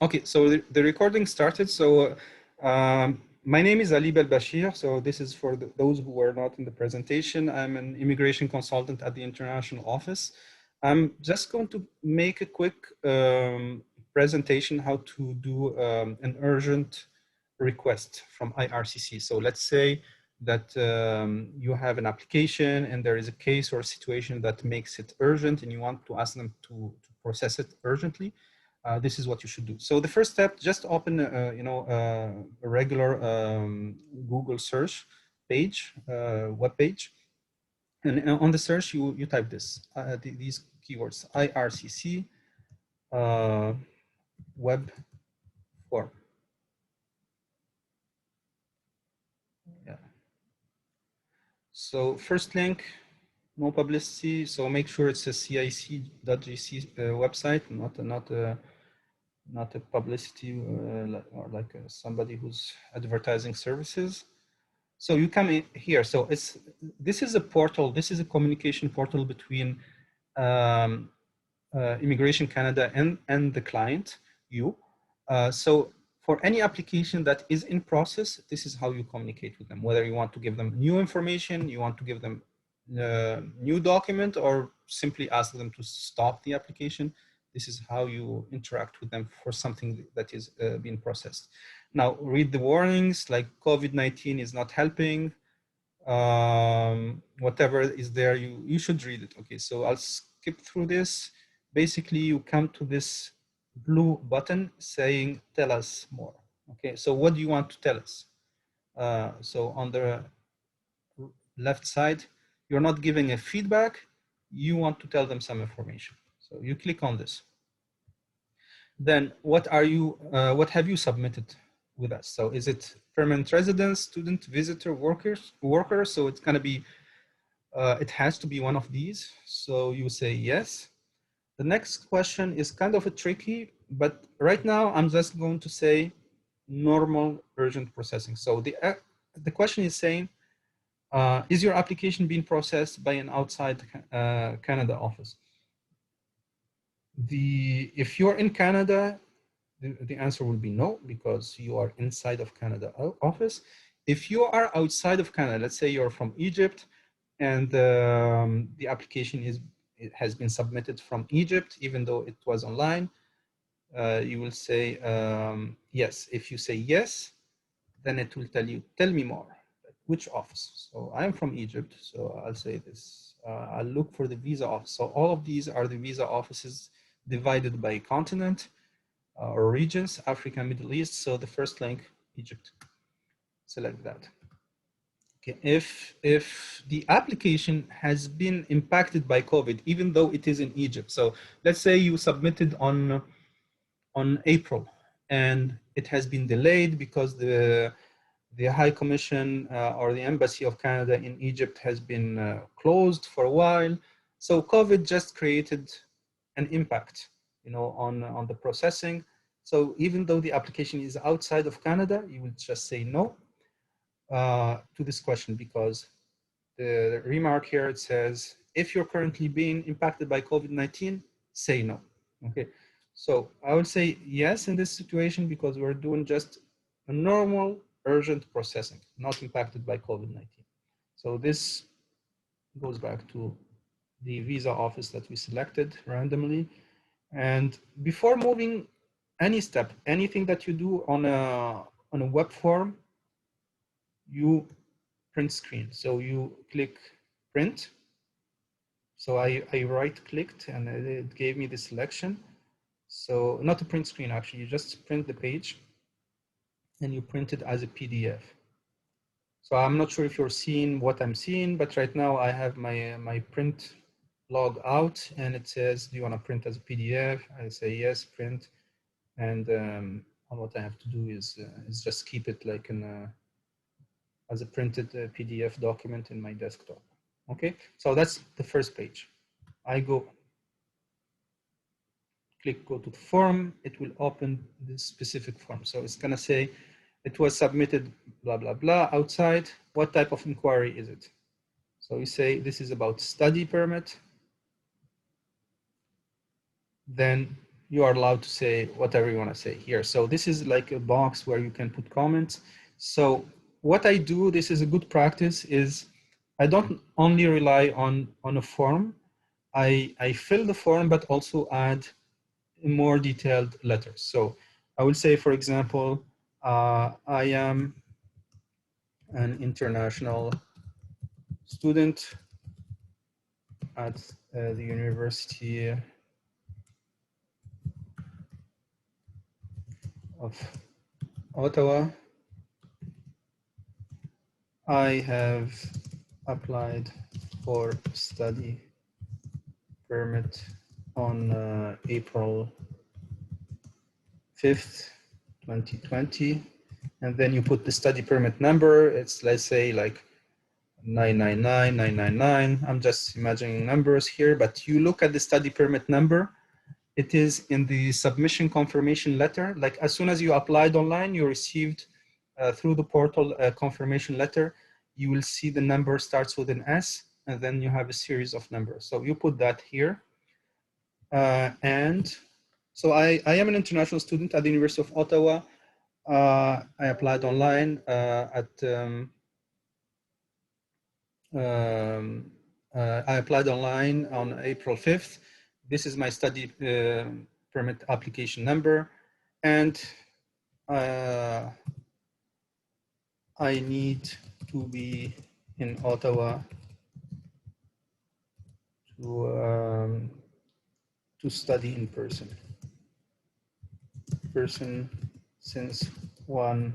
Okay, so the recording started. So my name is Ali Belbashir. So this is for those who were not in the presentation. I'm an immigration consultant at the international office. I'm just going to make a quick presentation how to do an urgent request from IRCC. So let's say that you have an application and there is a case or a situation that makes it urgent and you want to ask them to process it urgently. This is what you should do. So the first step, just open, a regular Google search page, web page. And on the search, you type this, these keywords, IRCC web form. Yeah. So first link, no publicity. So make sure it's a cic.gc website, not a publicity or like somebody who's advertising services. So you come in here. So this is a portal. This is a communication portal between Immigration Canada and the client, you. So for any application that is in process, this is how you communicate with them. Whether you want to give them new information, you want to give them new document, or simply ask them to stop the application. This is how you interact with them for something that is being processed. Now, read the warnings, like COVID-19 is not helping. Whatever is there, you should read it. Okay, so I'll skip through this. Basically, you come to this blue button saying, tell us more. Okay, so what do you want to tell us? So on the left side, you're not giving a feedback, you want to tell them some information. So you click on this. Then what have you submitted with us? So is it permanent residence, student, visitor, worker? So it's gonna be, it has to be one of these. So you say yes. The next question is kind of a tricky, but right now I'm just going to say normal urgent processing. So the question is saying, is your application being processed by an outside Canada office? If you're in Canada, the answer will be no, because you are inside of Canada office. If you are outside of Canada, let's say you're from Egypt and the application has been submitted from Egypt, even though it was online, you will say yes. If you say yes, then it will tell me more. Which office? So I'm from Egypt, so I'll say this. I'll look for the visa office. So all of these are the visa offices divided by continent or regions, Africa, Middle East. So the first link, Egypt. Select that. Okay. If the application has been impacted by COVID, even though it is in Egypt. So let's say you submitted on April and it has been delayed because the High Commission or the Embassy of Canada in Egypt has been closed for a while. So COVID just created an impact, on the processing. So even though the application is outside of Canada, you will just say no to this question, because the remark here, it says, if you're currently being impacted by COVID-19, say no. Okay, so I would say yes in this situation, because we're doing just a normal urgent processing, not impacted by COVID-19. So this goes back to the visa office that we selected randomly. And before moving any step, anything that you do on a web form, you print screen. So you click print. So I right clicked and it gave me the selection. So not a print screen, actually, you just print the page and you print it as a PDF. So I'm not sure if you're seeing what I'm seeing, but right now I have my print log out and it says, do you want to print as a PDF? I say yes, print. And what I have to do is just keep it like as a printed PDF document in my desktop. Okay, so that's the first page. I click go to the form, it will open this specific form. So it's gonna say it was submitted, blah, blah, blah, outside. What type of inquiry is it? So we say this is about study permit. Then you are allowed to say whatever you want to say here. So this is like a box where you can put comments. So what I do, this is a good practice, is I don't only rely on a form. I fill the form, but also add more detailed letters. So I will say, for example, I am an international student at the University of Ottawa. I have applied for study permit on April 5th, 2020. And then you put the study permit number. It's, let's say, like 999, 999. I'm just imagining numbers here, but you look at the study permit number. It is in the submission confirmation letter. Like as soon as you applied online, you received through the portal a confirmation letter. You will see the number starts with an S, and then you have a series of numbers. So you put that here. And so I am an international student at the University of Ottawa. I applied online I applied online on April 5th. This is my study permit application number. And I need to be in Ottawa to study in person. Since one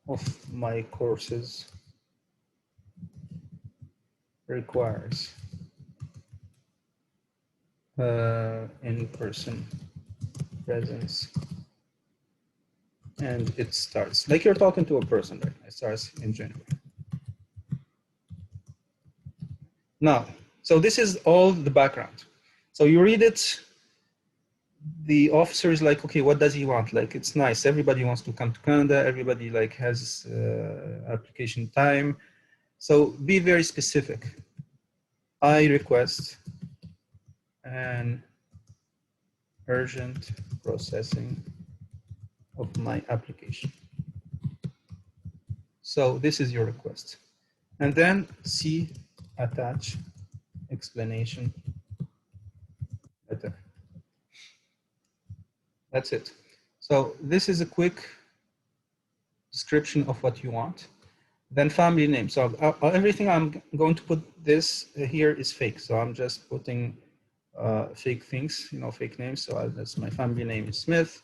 of my courses requires in-person presence, and it starts like you're talking to a person, right? It starts in January. Now, so this is all the background. So you read it, the officer is like, okay, what does he want? Like, it's nice. Everybody wants to come to Canada. Everybody like has application time. So be very specific. I request an urgent processing of my application. So this is your request. And then C, attach explanation letter. That's it. So this is a quick description of what you want. Then family name. So everything I'm going to put this here is fake. So I'm just putting fake things, you know, fake names. So that's my family name is Smith.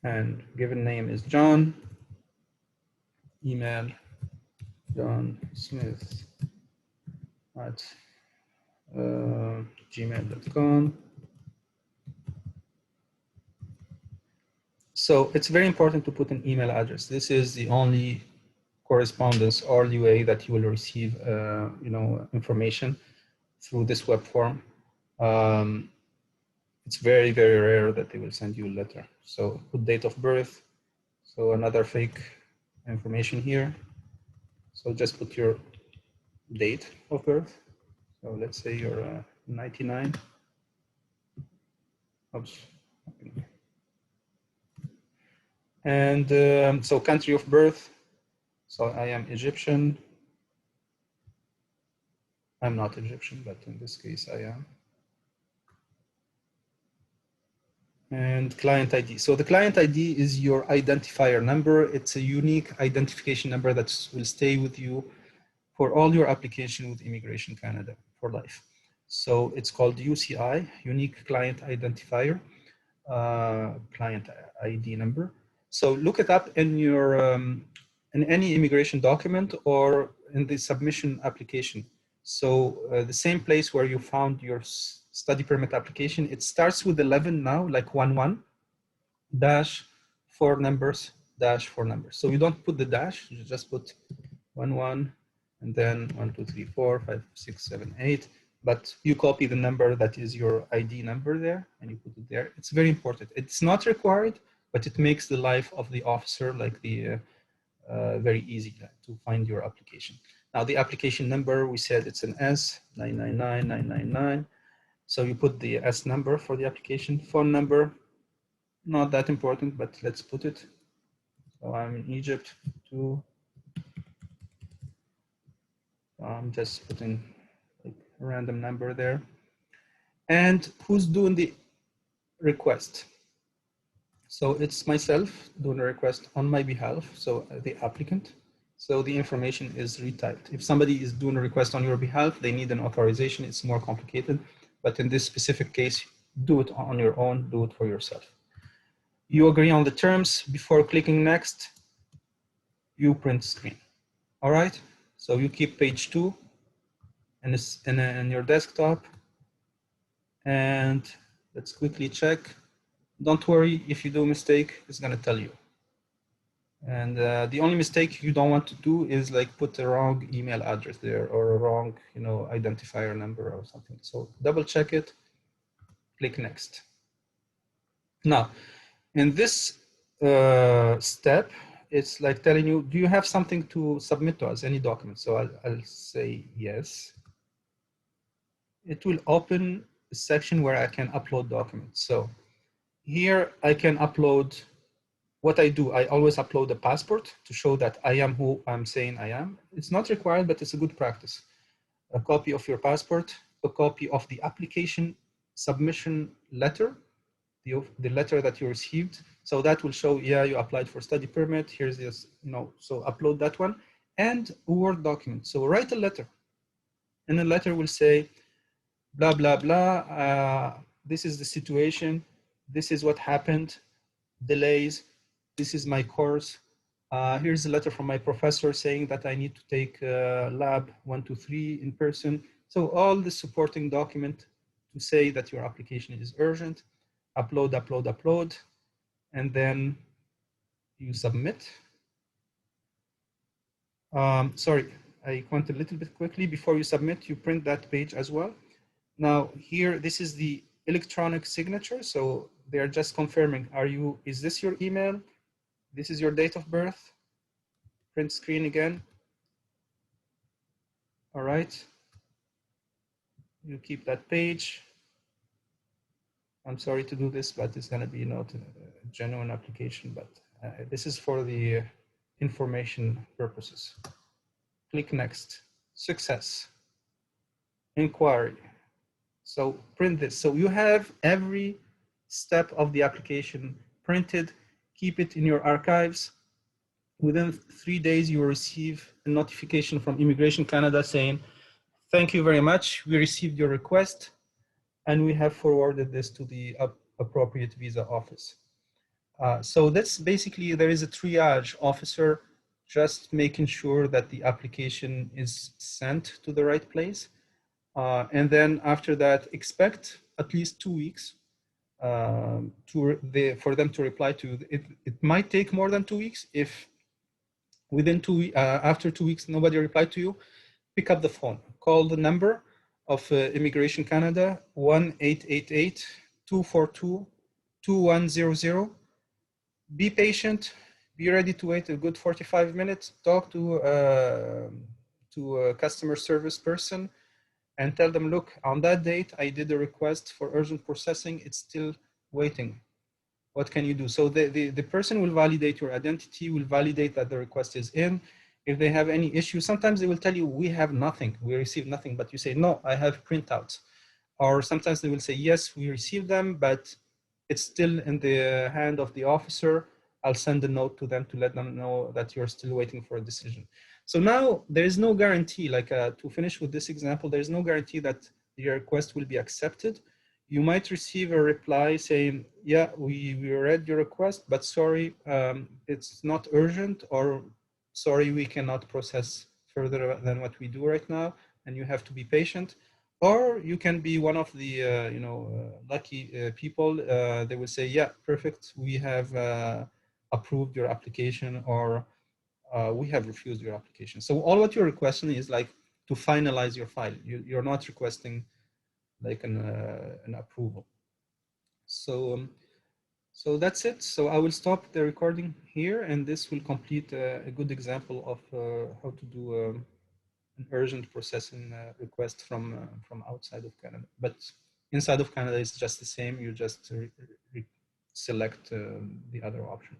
And given name is John. Email John Smith at gmail.com. So it's very important to put an email address. This is the only correspondence or the way that you will receive, you know, information through this web form. It's very, very rare that they will send you a letter. So put date of birth. So another fake information here. So just put your date of birth. So let's say you're 99. Oops. And so country of birth. So I am Egyptian. I'm not Egyptian, but in this case I am. And client ID. So the client ID is your identifier number. It's a unique identification number that will stay with you for all your application with Immigration Canada for life. So it's called UCI, Unique Client Identifier, client ID number. So look it up in your in any immigration document or in the submission application. So the same place where you found your study permit application, it starts with 11 now, like 11 dash 4 numbers dash 4 numbers. So you don't put the dash, you just put 11 and then 1, 2, 3, 4, 5, 6, 7, 8. But you copy the number that is your ID number there and you put it there. It's very important. It's not required, but it makes the life of the officer like the very easy to find your application. Now the application number, we said it's an S, 999, 999. So you put the S number for the application, phone number, not that important, but let's put it. So I'm in Egypt too. I'm just putting like a random number there. And who's doing the request? So it's myself doing a request on my behalf, so the applicant. So the information is retyped. If somebody is doing a request on your behalf, they need an authorization. It's more complicated. But in this specific case, do it on your own, do it for yourself. You agree on the terms before clicking next, you print screen. All right, so you keep page 2 in your desktop, and let's quickly check. Don't worry, if you do a mistake, it's gonna tell you. And the only mistake you don't want to do is like put the wrong email address there or a wrong, identifier number or something. So double check it, click next. Now, in this step, it's like telling you, do you have something to submit to us, any document? So I'll say yes. It will open a section where I can upload documents. So here I can upload. What I do, I always upload a passport to show that I am who I'm saying I am. It's not required, but it's a good practice. A copy of your passport, a copy of the application submission letter, the letter that you received. So that will show, yeah, you applied for study permit. Here's this, so upload that one, and a Word document. So write a letter, and the letter will say, blah, blah, blah. This is the situation. This is what happened. Delays. This is my course. Here's a letter from my professor saying that I need to take lab 1, 2, 3 in person. So all the supporting document to say that your application is urgent. Upload, upload, upload, and then you submit. Sorry, I went a little bit quickly. Before you submit, you print that page as well. Now here, this is the electronic signature. So they're just confirming, is this your email? This is your date of birth. Print screen again. All right. You keep that page. I'm sorry to do this, but it's going to be not a genuine application, but this is for the information purposes. Click next. Success. Inquiry. So print this. So you have every step of the application printed. Keep it in your archives. Within 3 days, you will receive a notification from Immigration Canada saying, thank you very much. We received your request, and we have forwarded this to the appropriate visa office. So that's basically, there is a triage officer just making sure that the application is sent to the right place. And then after that, expect at least 2 weeks for them to reply to it. It might take more than 2 weeks. If within after 2 weeks, nobody replied to you, pick up the phone, call the number of Immigration Canada, 1-888-242-2100. Be patient, be ready to wait a good 45 minutes, talk to a customer service person and tell them, look, on that date, I did a request for urgent processing, it's still waiting. What can you do? So the person will validate your identity, will validate that the request is in. If they have any issues, sometimes they will tell you, we have nothing, we received nothing, but you say, no, I have printouts. Or sometimes they will say, yes, we received them, but it's still in the hand of the officer. I'll send a note to them to let them know that you're still waiting for a decision. So now there is no guarantee, like to finish with this example, there is no guarantee that your request will be accepted. You might receive a reply saying, yeah, we read your request, but sorry, it's not urgent, or sorry, we cannot process further than what we do right now, and you have to be patient. Or you can be one of the lucky people. They will say, yeah, perfect, we have approved your application, or we have refused your application. So all what you're requesting is like to finalize your file. You're not requesting like an approval. So so that's it. So I will stop the recording here, and this will complete a good example of how to do an urgent processing request from outside of Canada. But Inside of Canada, it's just the same. You just select the other option.